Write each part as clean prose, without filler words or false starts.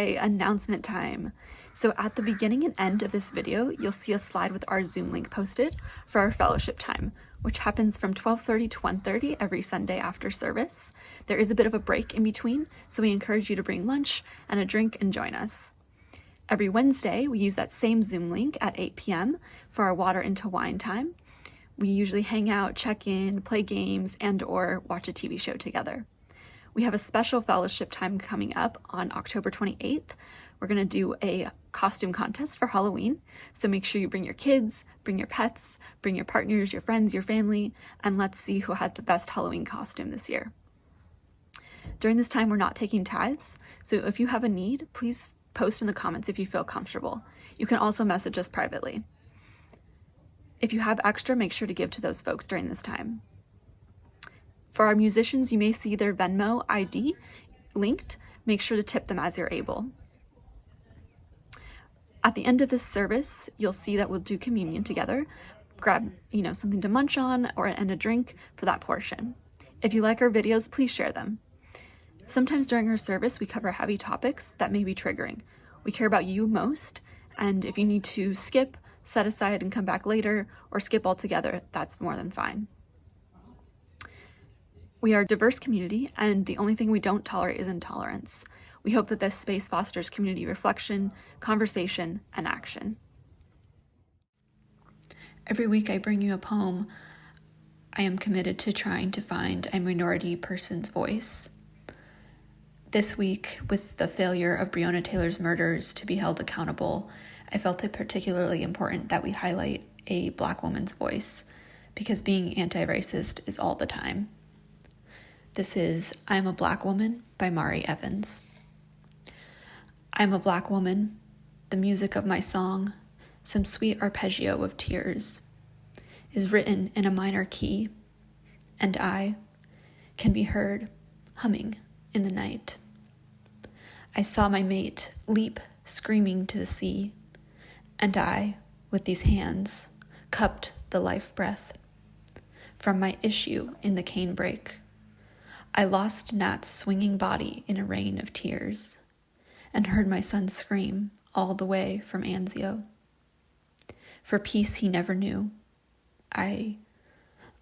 Okay, announcement time. So at the beginning and end of this video, you'll see a slide with our Zoom link posted for our fellowship time, which happens from 12:30 to 1:30 every Sunday after service. There is a bit of a break in between, so we encourage you to bring lunch and a drink and join us. Every Wednesday, we use that same Zoom link at 8 p.m. for our water into wine time. We usually hang out, check in, play games, and/or watch a TV show together. We have a special fellowship time coming up on October 28th. We're going to do a costume contest for Halloween, so make sure you bring your kids, bring your pets, bring your partners, your friends, your family, and let's see who has the best Halloween costume this year. During this time, we're not taking tithes, so if you have a need, please post in the comments if you feel comfortable. You can also message us privately. If you have extra, make sure to give to those folks during this time. For our musicians, you may see their Venmo ID linked. Make sure to tip them as you're able. At the end of this service, you'll see that we'll do communion together. Grab, something to munch on and a drink for that portion. If you like our videos, please share them. Sometimes during our service, we cover heavy topics that may be triggering. We care about you most, and if you need to skip, set aside and come back later, or skip altogether, that's more than fine. We are a diverse community, and the only thing we don't tolerate is intolerance. We hope that this space fosters community reflection, conversation, and action. Every week I bring you a poem. I am committed to trying to find a minority person's voice. This week, with the failure of Breonna Taylor's murderers to be held accountable, I felt it particularly important that we highlight a Black woman's voice, because being anti-racist is all the time. This is I'm a Black Woman by Mari Evans. I'm a Black woman, the music of my song, some sweet arpeggio of tears, is written in a minor key, and I can be heard humming in the night. I saw my mate leap screaming to the sea, and I, with these hands, cupped the life breath from my issue in the canebrake. I lost Nat's swinging body in a rain of tears, and heard my son scream all the way from Anzio. For peace he never knew, I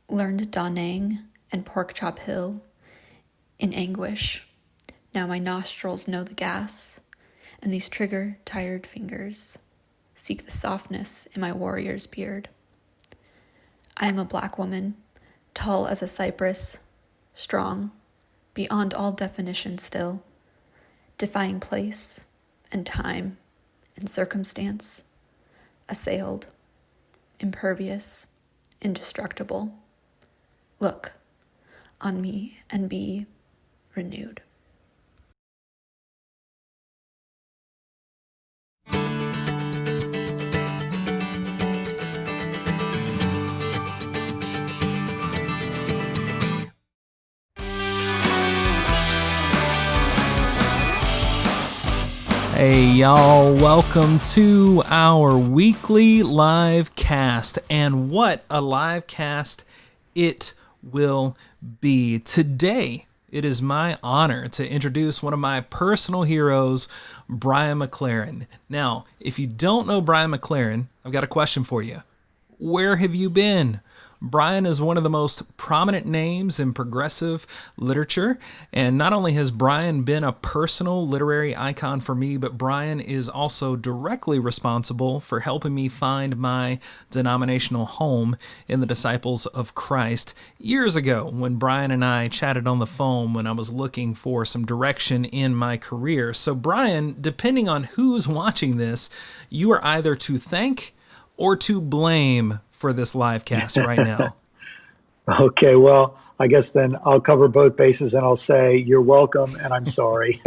learned Da Nang and Pork Chop Hill in anguish. Now my nostrils know the gas, and these trigger-tired fingers seek the softness in my warrior's beard. I am a Black woman, tall as a cypress, strong, beyond all definition still, defying place and time and circumstance, assailed, impervious, indestructible. Look on me and be renewed. Hey y'all, welcome to our weekly live cast, and what a live cast it will be. Today, it is my honor to introduce one of my personal heroes, Brian McLaren. Now, if you don't know Brian McLaren, I've got a question for you. Where have you been? Brian is one of the most prominent names in progressive literature, and not only has Brian been a personal literary icon for me, but Brian is also directly responsible for helping me find my denominational home in the Disciples of Christ years ago when Brian and I chatted on the phone when I was looking for some direction in my career. So Brian, depending on who's watching this, you are either to thank or to blame for this live cast right now. Okay, well, I guess then I'll cover both bases and I'll say you're welcome and I'm sorry.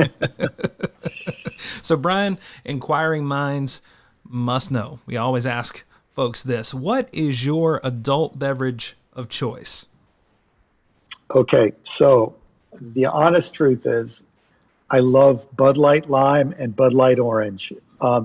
So Brian, inquiring minds must know. We always ask folks this. What is your adult beverage of choice? Okay, so the honest truth is I love Bud Light Lime and Bud Light Orange.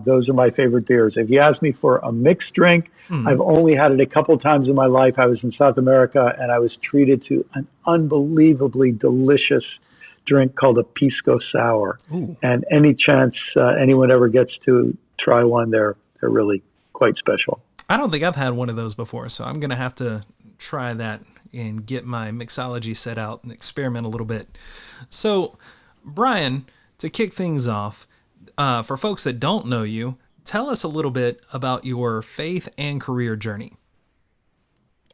Those are my favorite beers. If you ask me for a mixed drink, I've only had it a couple times in my life. I was in South America and I was treated to an unbelievably delicious drink called a pisco sour. Ooh. And any chance anyone ever gets to try one, they're really quite special. I don't think I've had one of those before, so I'm going to have to try that and get my mixology set out and experiment a little bit. So, Brian, to kick things off, for folks that don't know you, tell us a little bit about your faith and career journey.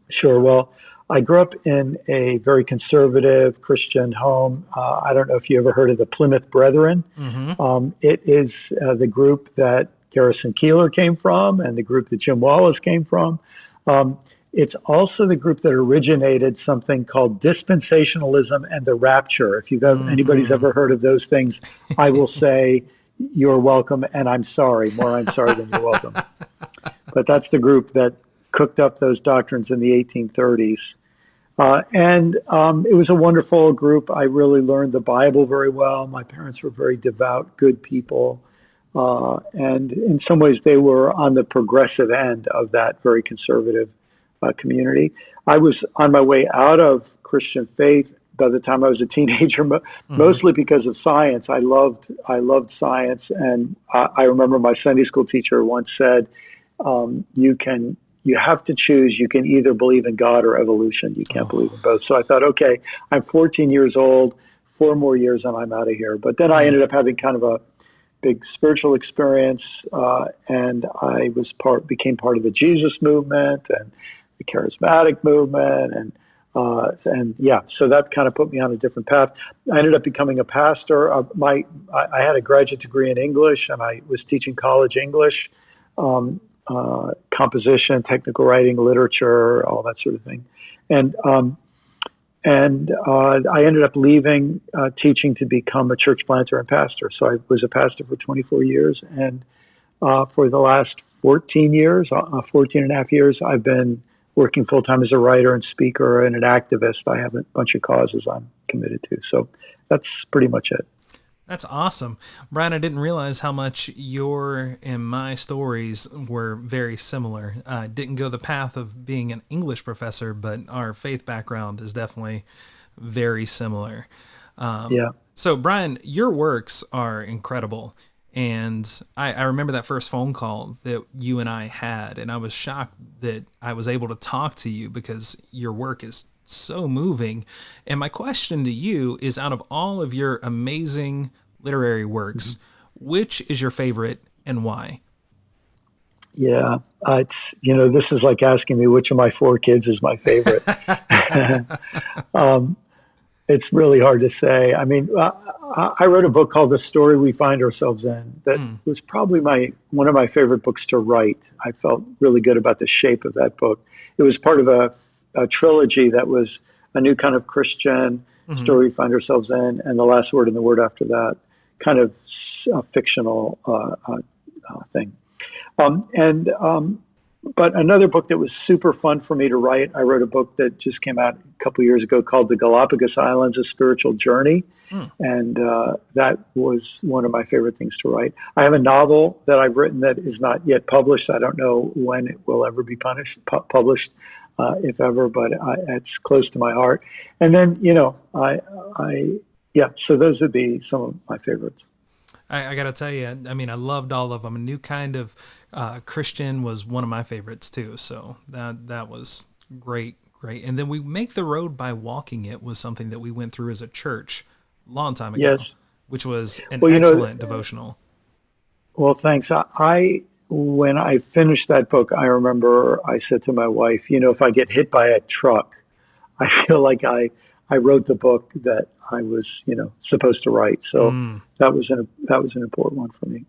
Sure. Well, I grew up in a very conservative Christian home. I don't know if you ever heard of the Plymouth Brethren. It is the group that Garrison Keillor came from and the group that Jim Wallace came from. It's also the group that originated something called dispensationalism and the rapture. If anybody's ever heard of those things, I will say you're welcome and I'm sorry. More I'm sorry than you're welcome. But that's the group that cooked up those doctrines in the 1830s. And it was a wonderful group. I really learned the Bible very well. My parents were very devout, good people. And in some ways, they were on the progressive end of that very conservative community. I was on my way out of Christian faith by the time I was a teenager, mostly because of science. I loved science. And I remember my Sunday school teacher once said, you have to choose. You can either believe in God or evolution. You can't believe in both. So I thought, okay, I'm 14 years old, 4 more years and I'm out of here. But then I ended up having kind of a big spiritual experience, and I became part of the Jesus movement and the charismatic movement, and so that kind of put me on a different path. I ended up becoming a pastor. I had a graduate degree in English, and I was teaching college English. Composition, technical writing, literature, all that sort of thing. And I ended up leaving teaching to become a church planter and pastor. So I was a pastor for 24 years. And for the last 14 and a half years, I've been working full-time as a writer and speaker and an activist. I have a bunch of causes I'm committed to. So that's pretty much it. That's awesome. Brian, I didn't realize how much your and my stories were very similar. I didn't go the path of being an English professor, but our faith background is definitely very similar. So, Brian, your works are incredible. And I remember that first phone call that you and I had, and I was shocked that I was able to talk to you because your work is so moving. And my question to you is, out of all of your amazing literary works, which is your favorite and why? Yeah, this is like asking me which of my 4 kids is my favorite. It's really hard to say. I mean, I wrote a book called The Story We Find Ourselves In that was probably one of my favorite books to write. I felt really good about the shape of that book. It was part of a trilogy that was a new kind of Christian story we find ourselves in, and The Last Word and the Word After That, kind of a fictional thing. But another book that was super fun for me to write, I wrote a book that just came out a couple of years ago called The Galapagos Islands: A Spiritual Journey. And that was one of my favorite things to write. I have a novel that I've written that is not yet published. I don't know when it will ever be published, if ever, but it's close to my heart. And then, so those would be some of my favorites. I got to tell you, I mean, I loved all of them. A New Kind of Christian was one of my favorites too. So that was great. And then We Make the Road by Walking It was something that we went through as a church a long time ago, which was an excellent devotional. Well, thanks. When I finished that book, I remember I said to my wife, if I get hit by a truck, I feel like I wrote the book that I was, supposed to write. So that was an important one for me.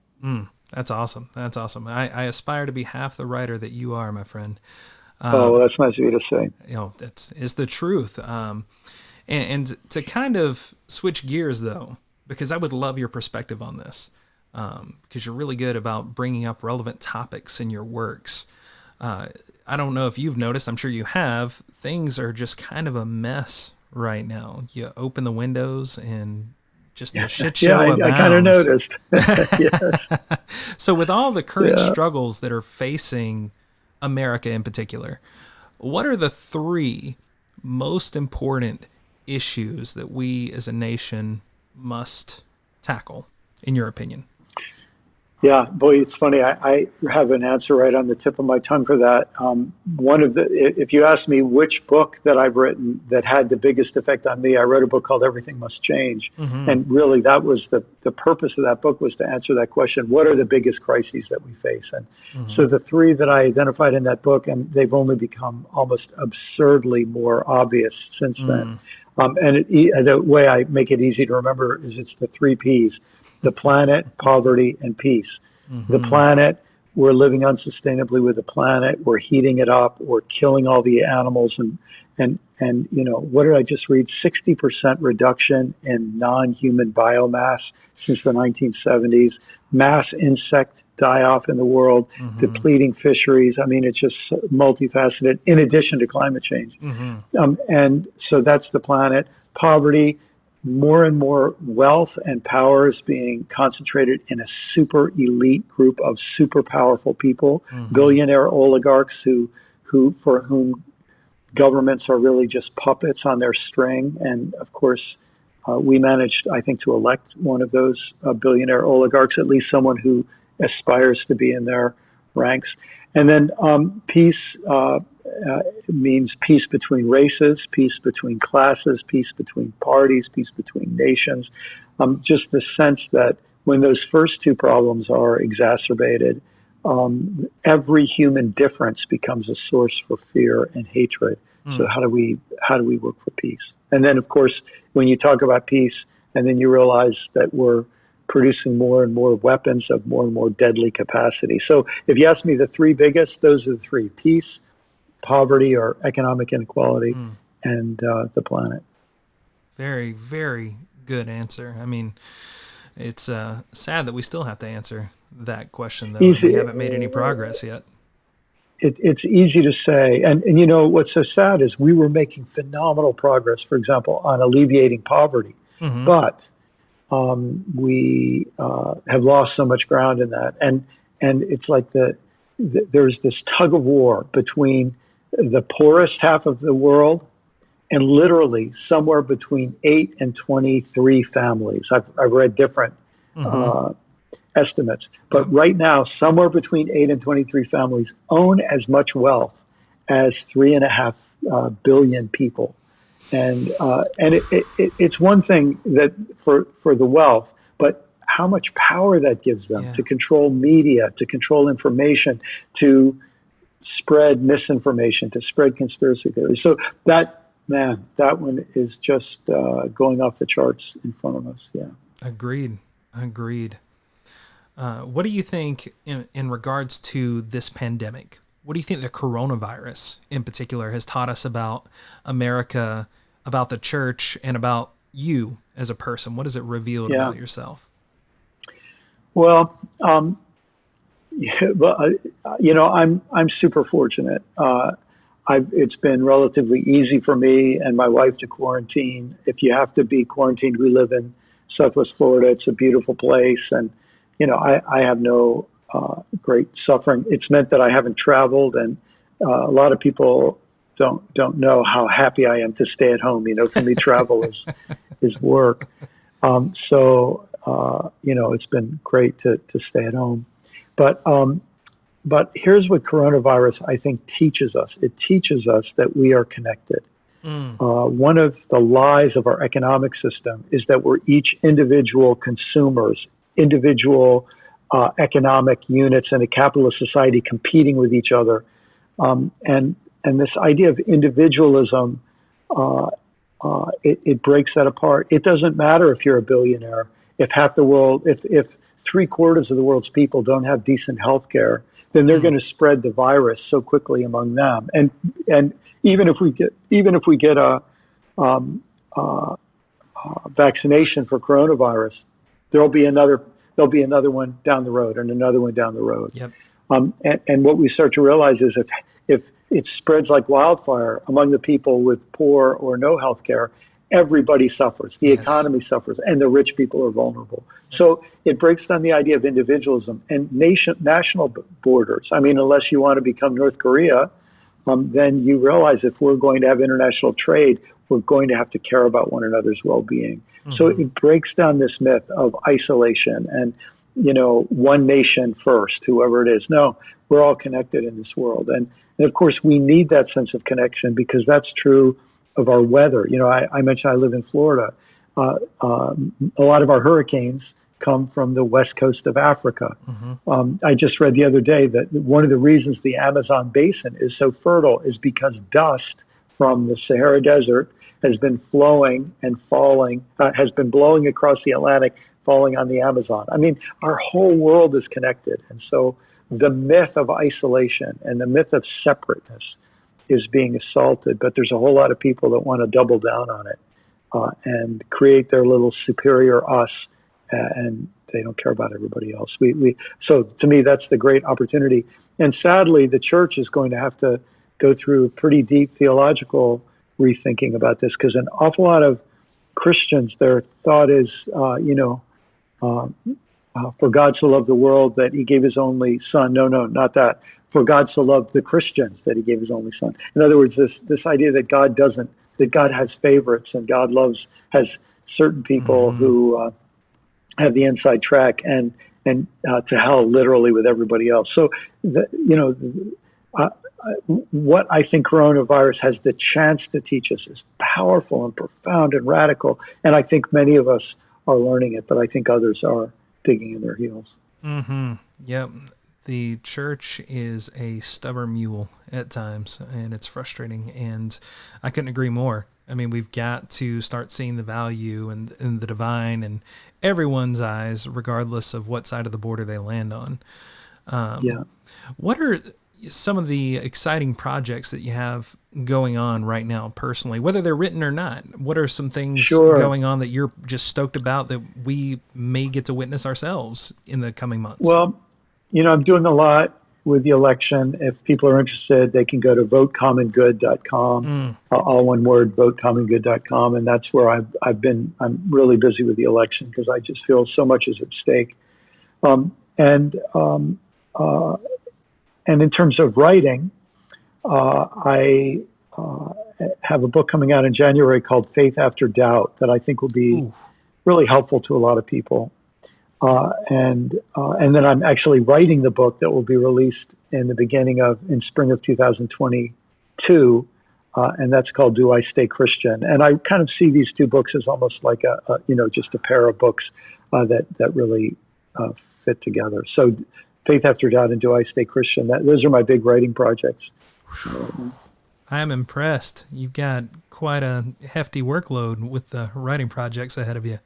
That's awesome. That's awesome. I aspire to be half the writer that you are, my friend. Well, that's nice of you to say. It's the truth. And to kind of switch gears, though, because I would love your perspective on this, because you're really good about bringing up relevant topics in your works. I don't know if you've noticed, I'm sure you have, things are just kind of a mess right now. You open the windows and just the shit show abounds. I kind of noticed. Yes. So with all the current struggles that are facing America in particular, what are the 3 most important issues that we as a nation must tackle, in your opinion? Yeah, boy, it's funny. I have an answer right on the tip of my tongue for that. If you ask me which book that I've written that had the biggest effect on me, I wrote a book called Everything Must Change. Mm-hmm. And really that was the purpose of that book, was to answer that question. What are the biggest crises that we face? And so the three that I identified in that book, and they've only become almost absurdly more obvious since then. The way I make it easy to remember is it's the three Ps: the planet, poverty, and peace. The planet, we're living unsustainably with the planet. We're heating it up. We're killing all the animals. And what did I just read? 60% reduction in non-human biomass since the 1970s. Mass insect die-off in the world, depleting fisheries. I mean, it's just multifaceted, in addition to climate change. And so that's the planet. Poverty, more and more wealth and power is being concentrated in a super elite group of super powerful people, billionaire oligarchs for whom governments are really just puppets on their string. And of course, we managed, I think, to elect one of those billionaire oligarchs, at least someone who aspires to be in their ranks. And then peace means peace between races, peace between classes, peace between parties, peace between nations. Just the sense that when those first two problems are exacerbated, every human difference becomes a source for fear and hatred. So how do we work for peace? And then, of course, when you talk about peace, and then you realize that we're producing more and more weapons of more and more deadly capacity. So if you ask me the three biggest, those are the three: peace, poverty or economic inequality, and the planet. Very, very good answer. I mean, it's sad that we still have to answer that question, though. We haven't made any progress yet. It's easy to say. And what's so sad is we were making phenomenal progress, for example, on alleviating poverty. But we have lost so much ground in that. And it's like there's this tug of war between the poorest half of the world and literally somewhere between 8 and 23 families. I've read different estimates, but right now, somewhere between 8 and 23 families own as much wealth as 3.5 billion people. And it's one thing that for the wealth, but how much power that gives them to control media, to control information, to spread misinformation, to spread conspiracy theories. So that one is just going off the charts in front of us. Yeah. Agreed. What do you think in regards to this pandemic? What do you think the coronavirus in particular has taught us about America, about the church, and about you as a person? What has it revealed about yourself? Well, I'm super fortunate. It's been relatively easy for me and my wife to quarantine. If you have to be quarantined, we live in Southwest Florida. It's a beautiful place, and I have no great suffering. It's meant that I haven't traveled, and a lot of people don't know how happy I am to stay at home. For me, travel is work. It's been great to stay at home. But here's what coronavirus, I think, teaches us. It teaches us that we are connected. One of the lies of our economic system is that we're each individual consumers, individual economic units in a capitalist society competing with each other. And this idea of individualism, it breaks that apart. It doesn't matter if you're a billionaire, if half the world, if 3/4 of the world's people don't have decent health care, then they're going to spread the virus so quickly among them. And even if we get a vaccination for coronavirus, there'll be another one down the road and another one down the road. Yep. And what we start to realize is if it spreads like wildfire among the people with poor or no health care, everybody suffers. The economy suffers, and the rich people are vulnerable. So it breaks down the idea of individualism and national borders. I mean, unless you want to become North Korea, then you realize if we're going to have international trade, we're going to have to care about one another's well-being. So it breaks down this myth of isolation and, one nation first, whoever it is. No, we're all connected in this world. And of course, we need that sense of connection because that's true of our weather. I mentioned I live in Florida. A lot of our hurricanes come from the west coast of Africa. I just read the other day that one of the reasons the Amazon basin is so fertile is because dust from the Sahara Desert has been flowing and falling, has been blowing across the Atlantic, falling on the Amazon. I mean, our whole world is connected. And so the myth of isolation and the myth of separateness is being assaulted, but there's a whole lot of people that want to double down on it and create their little superior us, and they don't care about everybody else. So to me, that's the great opportunity. And sadly, the church is going to have to go through pretty deep theological rethinking about this, because an awful lot of Christians, their thought is, for God so loved the world that he gave his only son. No, not that. For God so loved the Christians that he gave his only son. In other words, this idea that God has favorites and God has certain people who have the inside track and to hell literally with everybody else. So, what I think coronavirus has the chance to teach us is powerful and profound and radical. And I think many of us are learning it, but I think others are digging in their heels. Yep. The church is a stubborn mule at times, and it's frustrating, and I couldn't agree more. I mean, we've got to start seeing the value in the divine in everyone's eyes, regardless of what side of the border they land on. What are some of the exciting projects that you have going on right now personally, whether they're written or not? What are some things going on that you're just stoked about that we may get to witness ourselves in the coming months? Well, I'm doing a lot with the election. If people are interested, they can go to votecommongood.com, all one word, votecommongood.com. And that's where I'm really busy with the election because I just feel so much is at stake. And in terms of writing, I have a book coming out in January called Faith After Doubt that I think will be really helpful to a lot of people. And then I'm actually writing the book that will be released in spring of 2022, and that's called Do I Stay Christian? And I kind of see these two books as almost like just a pair of books that really fit together. So Faith After Doubt and Do I Stay Christian? Those are my big writing projects. I'm impressed. You've got quite a hefty workload with the writing projects ahead of you.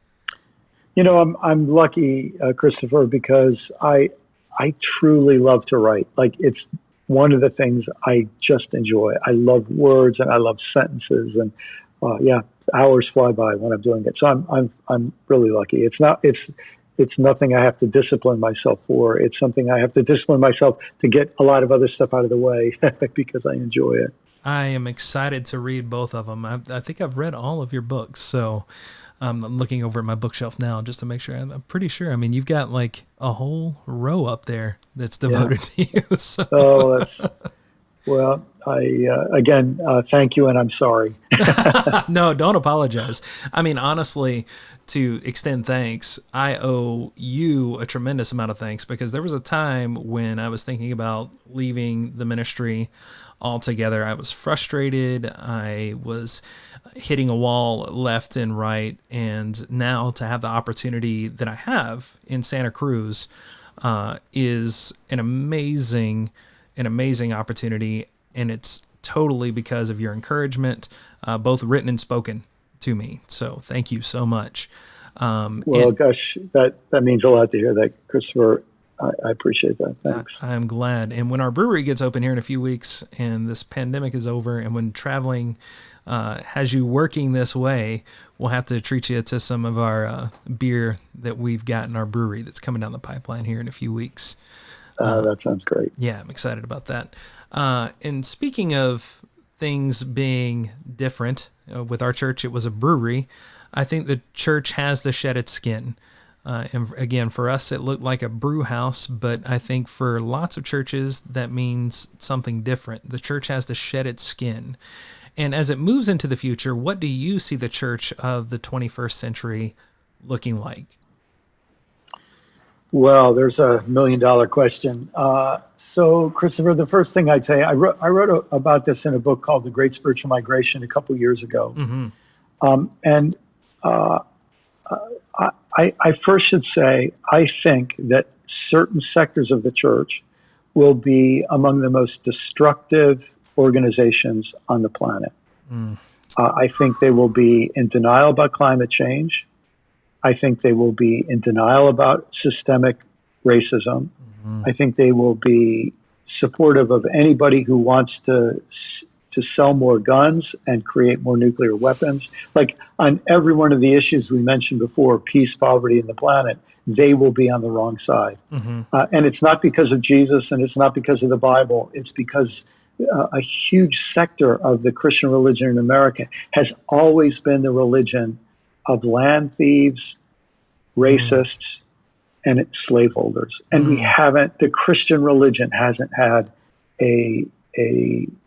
I'm lucky, Christopher, because I truly love to write. Like, it's one of the things I just enjoy. I love words and I love sentences, and hours fly by when I'm doing it. So I'm really lucky. It's nothing I have to discipline myself for. It's something I have to discipline myself to get a lot of other stuff out of the way because I enjoy it. I am excited to read both of them. I think I've read all of your books, so I'm looking over at my bookshelf now just to make sure. I'm pretty sure. I mean, you've got like a whole row up there that's devoted to you. So. Oh, well, again, thank you, and I'm sorry. No, don't apologize. I mean, honestly, to extend thanks, I owe you a tremendous amount of thanks because there was a time when I was thinking about leaving the ministry altogether. I was frustrated. I was hitting a wall left and right. And now to have the opportunity that I have in Santa Cruz is an amazing opportunity. And it's totally because of your encouragement, both written and spoken to me. So thank you so much. Gosh, that means a lot to hear that, Christopher. I appreciate that. Thanks. I'm glad. And when our brewery gets open here in a few weeks and this pandemic is over and when traveling has you working this way, we'll have to treat you to some of our beer that we've got in our brewery that's coming down the pipeline here in a few weeks. That sounds great. Yeah, I'm excited about that. And speaking of things being different, with our church, it was a brewery. I think the church has to shed its skin. And again, for us, it looked like a brew house, but I think for lots of churches, that means something different. The church has to shed its skin. And as it moves into the future, what do you see the church of the 21st century looking like? Well, there's $1 million question. So, Christopher, the first thing I'd say, I wrote about this in a book called The Great Spiritual Migration a couple years ago. And I first should say, I think that certain sectors of the church will be among the most destructive organizations on the planet. I think they will be in denial about climate change. I think they will be in denial about systemic racism. I think they will be supportive of anybody who wants to sell more guns and create more nuclear weapons. Like on every one of the issues we mentioned before, peace, poverty, and the planet, they will be on the wrong side. And it's not because of Jesus, and it's not because of the Bible. It's because a huge sector of the Christian religion in America has always been the religion of land thieves, racists, and slaveholders. And we haven't, the Christian religion hasn't had a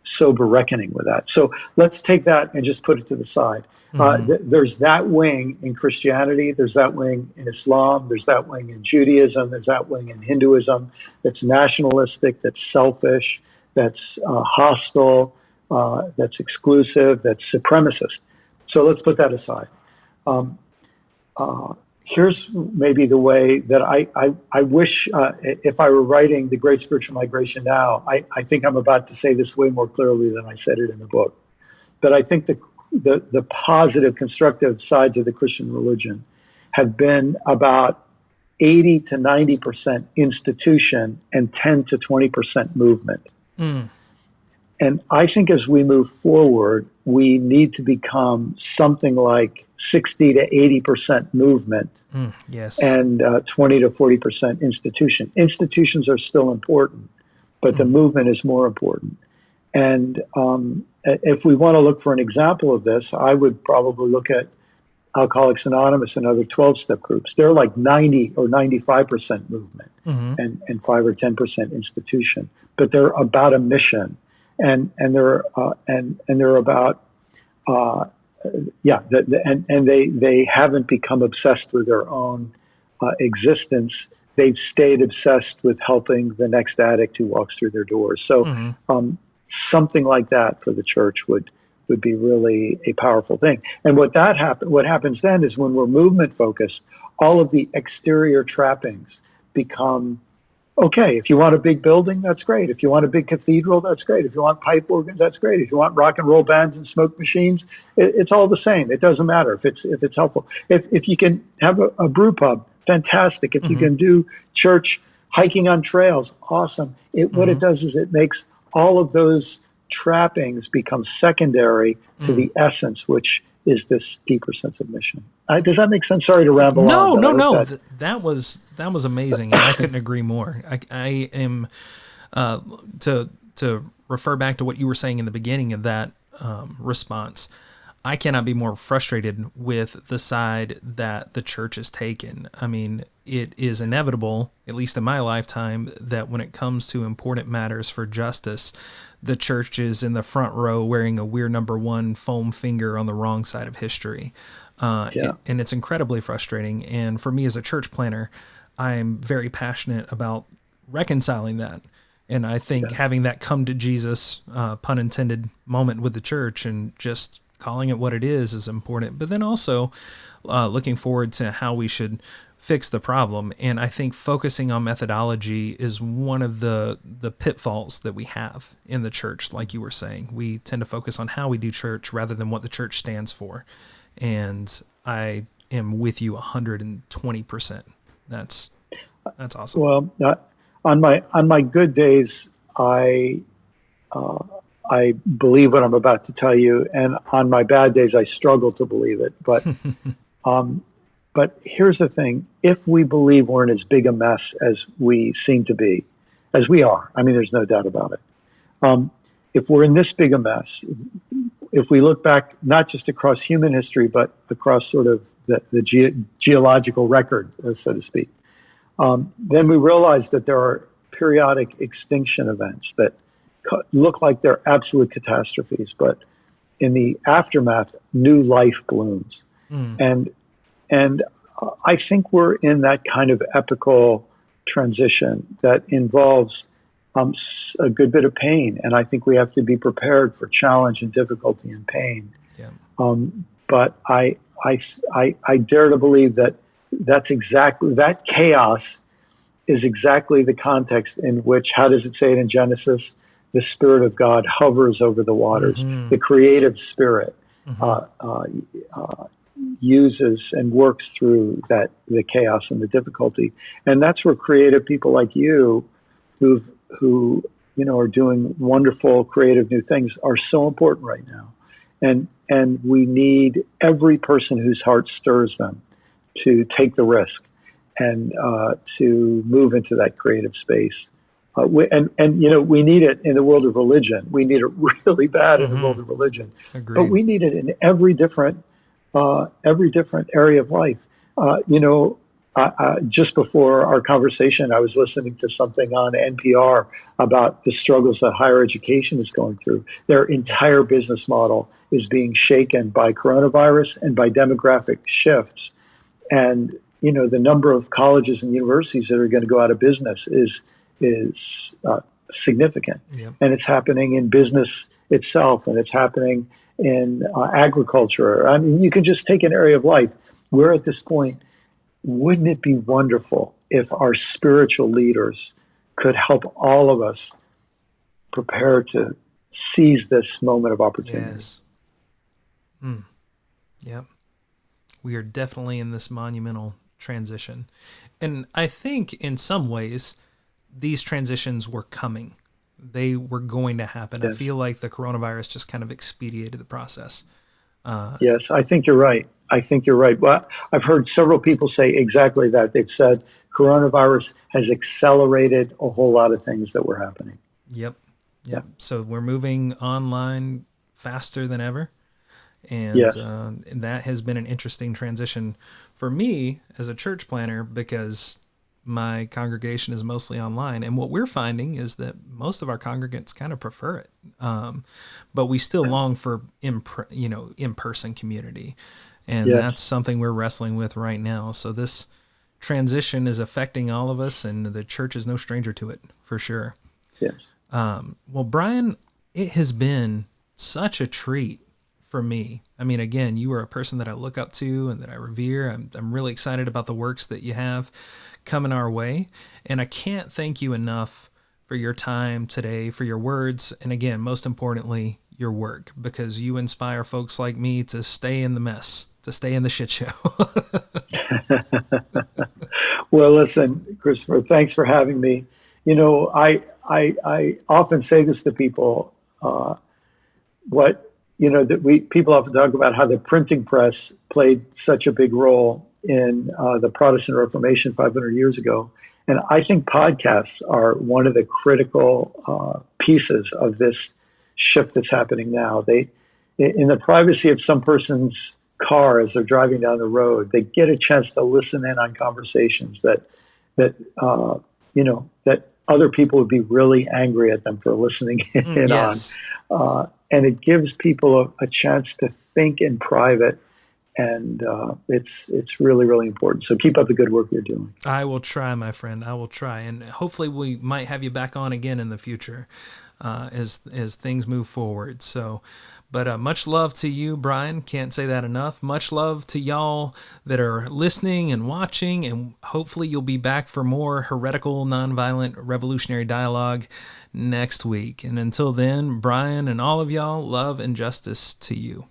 sober reckoning with that. So let's take that and just put it to the side. There's that wing in Christianity, there's that wing in Islam, there's that wing in Judaism, there's that wing in Hinduism that's nationalistic, that's selfish, that's hostile, that's exclusive, that's supremacist. So let's put that aside. Here's maybe the way that I wish, if I were writing The Great Spiritual Migration now, I think I'm about to say this way more clearly than I said it in the book. But I think the positive, constructive sides of the Christian religion have been about 80 to 90% institution and 10 to 20% movement. And I think as we move forward, we need to become something like 60 to 80% movement and 20 to 40% institution. Institutions are still important, but the movement is more important. And if we want to look for an example of this, I would probably look at Alcoholics Anonymous and other 12-step groups. They're like 90 or 95% movement and 5 or 10% institution, but they're about a mission. And they're about they haven't become obsessed with their own existence. They've stayed obsessed with helping the next addict who walks through their doors. So something like that for the church would be really a powerful thing. And what happens then is when we're movement focused, all of the exterior trappings become okay. If you want a big building, that's great. If you want a big cathedral, that's great. If you want pipe organs, that's great. If you want rock and roll bands and smoke machines, it's all the same. It doesn't matter if it's helpful. If you can have a brew pub, fantastic. If you can do church hiking on trails, awesome. What it does is it makes all of those trappings become secondary to the essence, which is this deeper sense of mission. Does that make sense? Sorry to ramble on. No. That was amazing, and I couldn't agree more. I am to refer back to what you were saying in the beginning of that response. I cannot be more frustrated with the side that the church has taken. I mean, it is inevitable, at least in my lifetime, that when it comes to important matters for justice, the church is in the front row wearing a weird number 1 foam finger on the wrong side of history. And it's incredibly frustrating. And for me as a church planner, I'm very passionate about reconciling that. And I think having that come to Jesus, pun intended, moment with the church and just calling it what it is important. But then also looking forward to how we should fix the problem. And I think focusing on methodology is one of the pitfalls that we have in the church. Like you were saying, we tend to focus on how we do church rather than what the church stands for. And I am with you 120%. That's awesome. Well, on my good days, I believe what I'm about to tell you, and on my bad days, I struggle to believe it. But but here's the thing: if we believe we're in as big a mess as we seem to be, as we are, I mean, there's no doubt about it. If we're in this big a mess, if we look back not just across human history, but across sort of the geological record, so to speak, then we realize that there are periodic extinction events that look like they're absolute catastrophes. But in the aftermath, new life blooms. And I think we're in that kind of epical transition that involves a good bit of pain. And I think we have to be prepared for challenge and difficulty and pain. Yeah. But I dare to believe that that chaos is exactly the context in which, how does it say it in Genesis? The Spirit of God hovers over the waters. The creative spirit uses and works through the chaos and the difficulty. And that's where creative people like you, who are doing wonderful, creative new things, are so important right now. And we need every person whose heart stirs them to take the risk and to move into that creative space. We need it in the world of religion. We need it really bad in the world of religion. Agreed. But we need it in every different area of life. Just before our conversation, I was listening to something on NPR about the struggles that higher education is going through. Their entire business model is being shaken by coronavirus and by demographic shifts. And, the number of colleges and universities that are going to go out of business is significant. Yep. And it's happening in business itself, and it's happening in agriculture. I mean, you can just take an area of life. We're at this point. Wouldn't it be wonderful if our spiritual leaders could help all of us prepare to seize this moment of opportunity? Yes. Yep. We are definitely in this monumental transition. And I think in some ways, these transitions were coming. They were going to happen. Yes. I feel like the coronavirus just kind of expedited the process. Yes, I think you're right. Well, I've heard several people say exactly that. They've said coronavirus has accelerated a whole lot of things that were happening. Yep. So we're moving online faster than ever. And yes. That has been an interesting transition for me as a church planner, because my congregation is mostly online. And what we're finding is that most of our congregants kind of prefer it. But we still long for in-person community. And yes. That's something we're wrestling with right now. So this transition is affecting all of us, and the church is no stranger to it, for sure. Yes. Well, Brian, it has been such a treat for me. I mean, again, you are a person that I look up to and that I revere. I'm really excited about the works that you have coming our way. And I can't thank you enough for your time today, for your words, and again, most importantly, your work, because you inspire folks like me to stay in the mess, to stay in the shit show. Well, listen, Christopher, thanks for having me. I often say this to people, people often talk about how the printing press played such a big role in the Protestant Reformation 500 years ago. And I think podcasts are one of the critical pieces of this shift that's happening now. In the privacy of some person's car as they're driving down the road, they get a chance to listen in on conversations that other people would be really angry at them for listening in yes. on. And it gives people a chance to think in private. And it's really, really important. So keep up the good work you're doing. I will try, my friend. I will try. And hopefully we might have you back on again in the future as things move forward. So, but much love to you, Brian. Can't say that enough. Much love to y'all that are listening and watching. And hopefully you'll be back for more heretical, nonviolent, revolutionary dialogue next week. And until then, Brian and all of y'all, love and justice to you.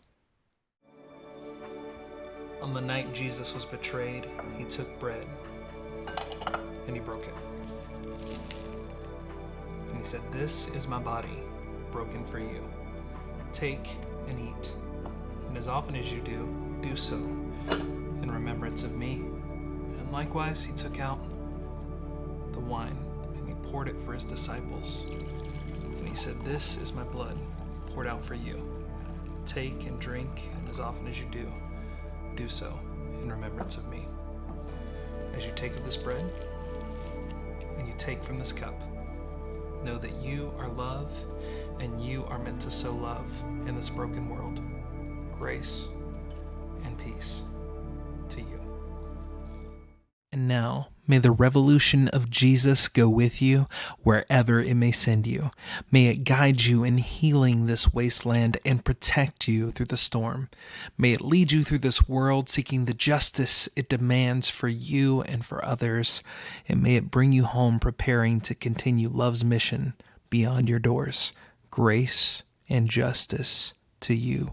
On the night Jesus was betrayed, he took bread, and he broke it. And he said, "This is my body, broken for you. Take and eat, and as often as you do, do so in remembrance of me." And likewise he took out the wine, and he poured it for his disciples. And he said, "This is my blood, poured out for you. Take and drink, and as often as you do, do so in remembrance of me." As you take of this bread and you take from this cup, know that you are loved and you are meant to sow love in this broken world. Grace and peace to you. And now, may the revolution of Jesus go with you wherever it may send you. May it guide you in healing this wasteland and protect you through the storm. May it lead you through this world seeking the justice it demands for you and for others. And may it bring you home preparing to continue love's mission beyond your doors. Grace and justice to you.